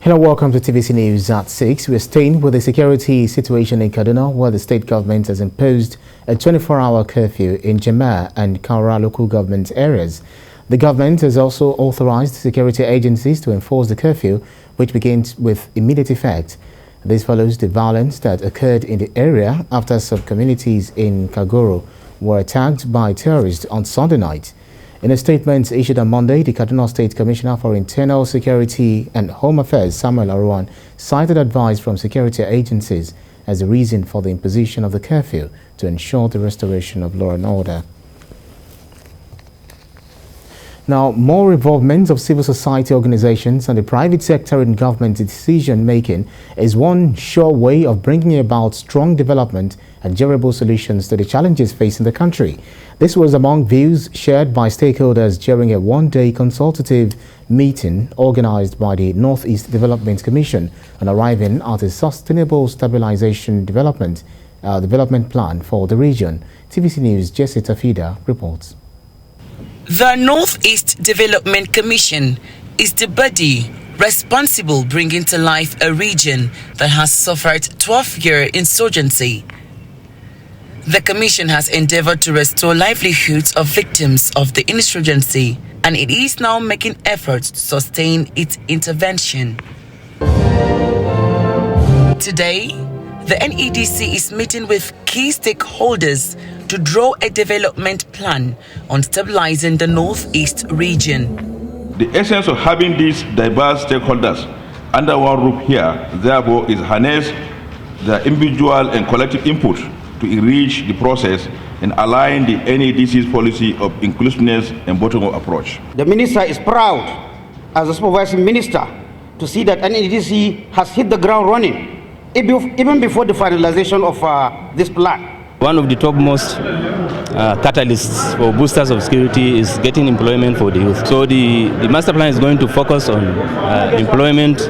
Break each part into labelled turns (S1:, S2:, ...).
S1: Hello, welcome to TVC News at 6. We're staying with the security situation in Kaduna, where the state government has imposed a 24-hour curfew in Jema and Kaura local government areas. The government has also authorized security agencies to enforce the curfew, which begins with immediate effect. This follows the violence that occurred in the area after some communities in Kagoro were attacked by terrorists on Sunday night. In a statement issued on Monday, the Kaduna State Commissioner for Internal Security and Home Affairs, Samuel Aruwan, cited advice from security agencies as the reason for the imposition of the curfew to ensure the restoration of law and order. Now, more involvement of civil society organizations and the private sector in government decision-making is one sure way of bringing about strong development and durable solutions to the challenges facing the country. This was among views shared by stakeholders during a one-day consultative meeting organized by the Northeast Development Commission on arriving at a sustainable stabilization development plan for the region. TVC News' Jesse Tafida reports.
S2: The Northeast Development Commission is the body responsible bringing to life a region that has suffered 12-year insurgency. The commission has endeavored to restore livelihoods of victims of the insurgency, and it is now making efforts to sustain its intervention. Today, the NEDC is meeting with key stakeholders to draw a development plan on stabilizing the Northeast region.
S3: The essence of having these diverse stakeholders under one roof here, therefore, is harness their individual and collective input to enrich the process and align the NEDC's policy of inclusiveness and bottom-up approach.
S4: The minister is proud, as a supervising minister, to see that NEDC has hit the ground running, even before the finalization of this plan.
S5: One of the topmost catalysts for boosters of security is getting employment for the youth. So the master plan is going to focus on employment.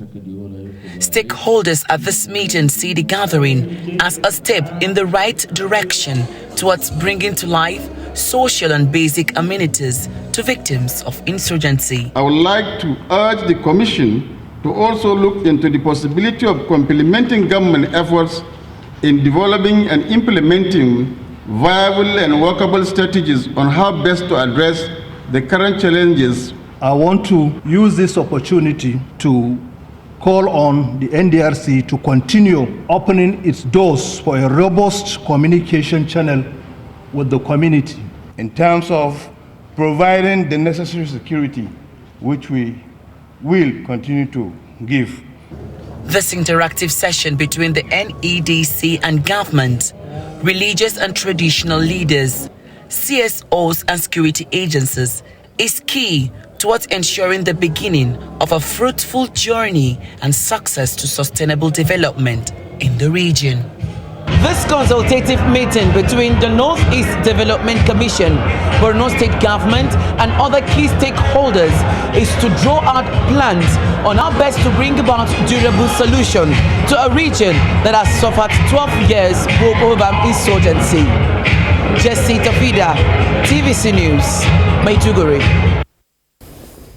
S2: Stakeholders at this meeting see the gathering as a step in the right direction towards bringing to life social and basic amenities to victims of insurgency.
S6: I would like to urge the Commission to also look into the possibility of complementing government efforts in developing and implementing viable and workable strategies on how best to address the current challenges.
S7: I want to use this opportunity to call on the NDRC to continue opening its doors for a robust communication channel with the community
S6: in terms of providing the necessary security, which we will continue to give.
S2: This interactive session between the NEDC and government, religious and traditional leaders, CSOs and security agencies is key towards ensuring the beginning of a fruitful journey and success to sustainable development in the region. This consultative meeting between the Northeast Development Commission, Borno State Government and other key stakeholders is to draw out plans on how best to bring about durable solution to a region that has suffered 12 years of insurgency. Jesse Tafida, TVC News, Maiduguri.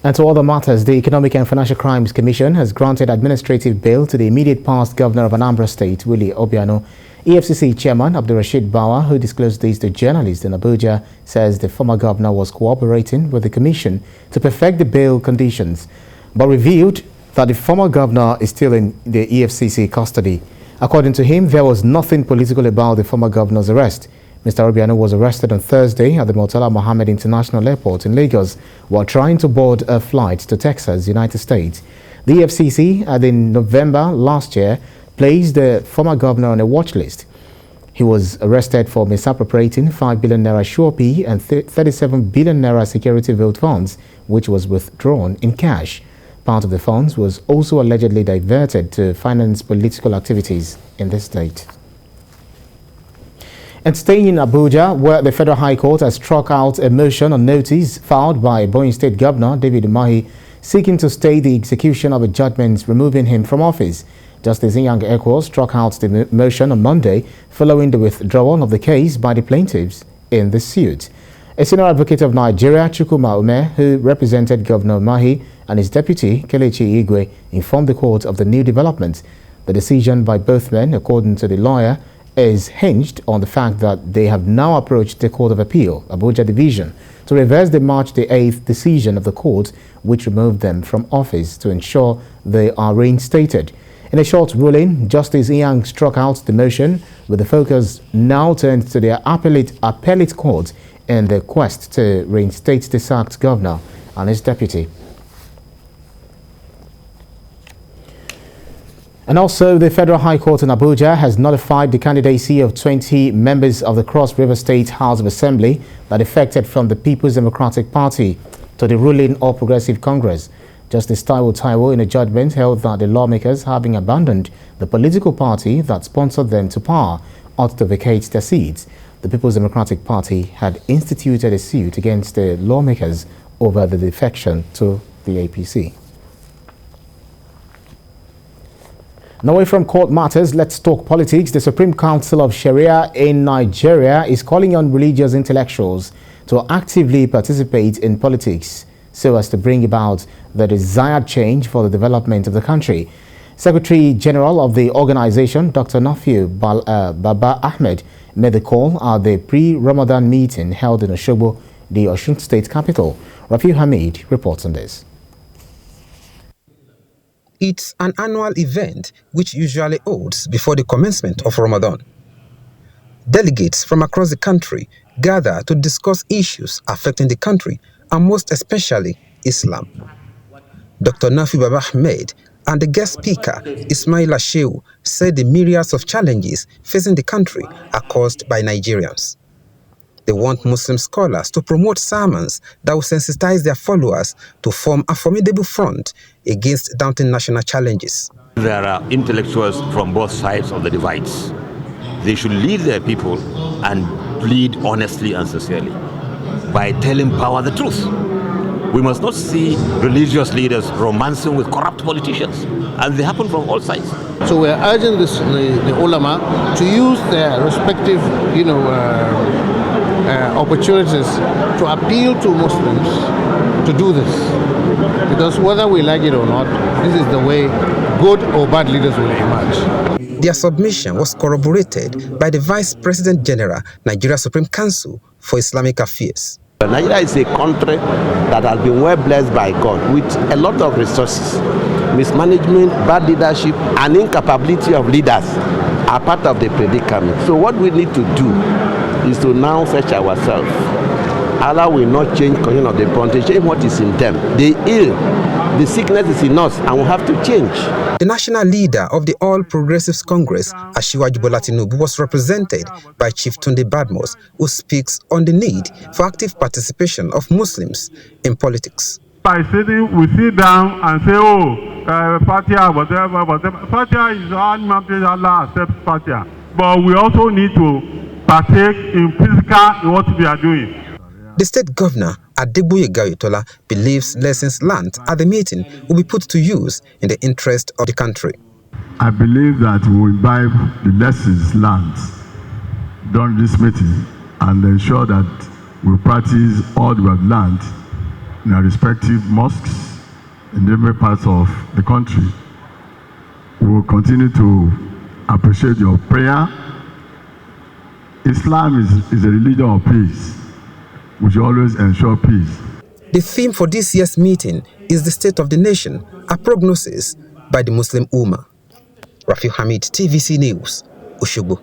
S1: And to other matters, the Economic and Financial Crimes Commission has granted administrative bail to the immediate past governor of Anambra State, Willie Obiano. EFCC Chairman Abdurrashid Bawa, who disclosed this to journalists in Abuja, says the former governor was cooperating with the commission to perfect the bail conditions, but revealed that the former governor is still in the EFCC custody. According to him, there was nothing political about the former governor's arrest. Mr. Obiano was arrested on Thursday at the Murtala Mohammed International Airport in Lagos while trying to board a flight to Texas, United States. The EFCC had in November last year placed the former governor on a watch list. He was arrested for misappropriating 5 billion naira Shuopi and 37 billion naira security vote funds, which was withdrawn in cash. Part of the funds was also allegedly diverted to finance political activities in the state. And staying in Abuja, where the Federal High Court has struck out a motion on notice filed by Ebonyi State Governor Umahi, seeking to stay the execution of a judgment removing him from office. Justice Inyang Ekwo struck out the motion on Monday following the withdrawal of the case by the plaintiffs in the suit. A senior advocate of Nigeria, Chukwuma Ume, who represented Governor Umahi and his deputy, Kelechi Igwe, informed the court of the new developments. The decision by both men, according to the lawyer, is hinged on the fact that they have now approached the Court of Appeal, Abuja Division, to reverse the March the 8th decision of the court, which removed them from office to ensure they are reinstated. In a short ruling, Justice Yang struck out the motion, with the focus now turned to the appellate court in the quest to reinstate the sacked governor and his deputy. And also, the Federal High Court in Abuja has notified the candidacy of 20 members of the Cross River State House of Assembly that defected from the People's Democratic Party to the ruling All Progressive Congress. Justice Taiwo, in a judgment, held that the lawmakers, having abandoned the political party that sponsored them to power, ought to vacate their seats. The People's Democratic Party had instituted a suit against the lawmakers over the defection to the APC. Now, away from court matters, let's talk politics. The Supreme Council of Sharia in Nigeria is calling on religious intellectuals to actively participate in politics so as to bring about the desired change for the development of the country. Secretary General of the organization, Dr. Nafiu Baba Ahmed, made the call at the pre-Ramadan meeting held in Osogbo, the Osun State capital. Rafiu Hamid reports on this.
S8: It's an annual event which usually holds before the commencement of Ramadan. Delegates from across the country gather to discuss issues affecting the country and most especially Islam. Dr. Nafi Baba Ahmed and the guest speaker, Ismaila Shehu, said the myriads of challenges facing the country are caused by Nigerians. They want Muslim scholars to promote sermons that will sensitize their followers to form a formidable front against daunting national challenges.
S9: There are intellectuals from both sides of the divides. They should lead their people and plead honestly and sincerely by telling power the truth. We must not see religious leaders romancing with corrupt politicians, and they happen from all sides.
S10: So we're urging the ulama to use their respective, opportunities to appeal to Muslims to do this, because whether we like it or not, this is the way good or bad leaders will emerge.
S8: Their submission was corroborated by the Vice President General, Nigeria Supreme Council for Islamic Affairs.
S11: Nigeria is a country that has been well blessed by God with a lot of resources. Mismanagement, bad leadership, and incapability of leaders are part of the predicament. So what we need to do is to now search ourselves. Allah will not change condition of the country, change what is in them. They ill, the sickness is in us, and we have to change.
S8: The national leader of the All Progressives Congress, Asiwaju Bola Tinubu, was represented by Chief Tunde Badmus, who speaks on the need for active participation of Muslims in politics.
S12: By sitting, we sit down and say, Fatiha, whatever. Fatiha is Allah accepts Fatiha. But we also need to partake in physical in what we are doing.
S8: The state governor, Adegboye Gawitola, believes lessons learned at the meeting will be put to use in the interest of the country.
S13: I believe that we will imbibe the lessons learned during this meeting and ensure that we practice all we have learned in our respective mosques in different parts of the country. We will continue to appreciate your prayer. Islam is a religion of peace. We should always ensure peace.
S8: The theme for this year's meeting is the state of the nation, a prognosis by the Muslim Ummah. Rafiu Hamid, TVC News, Osogbo.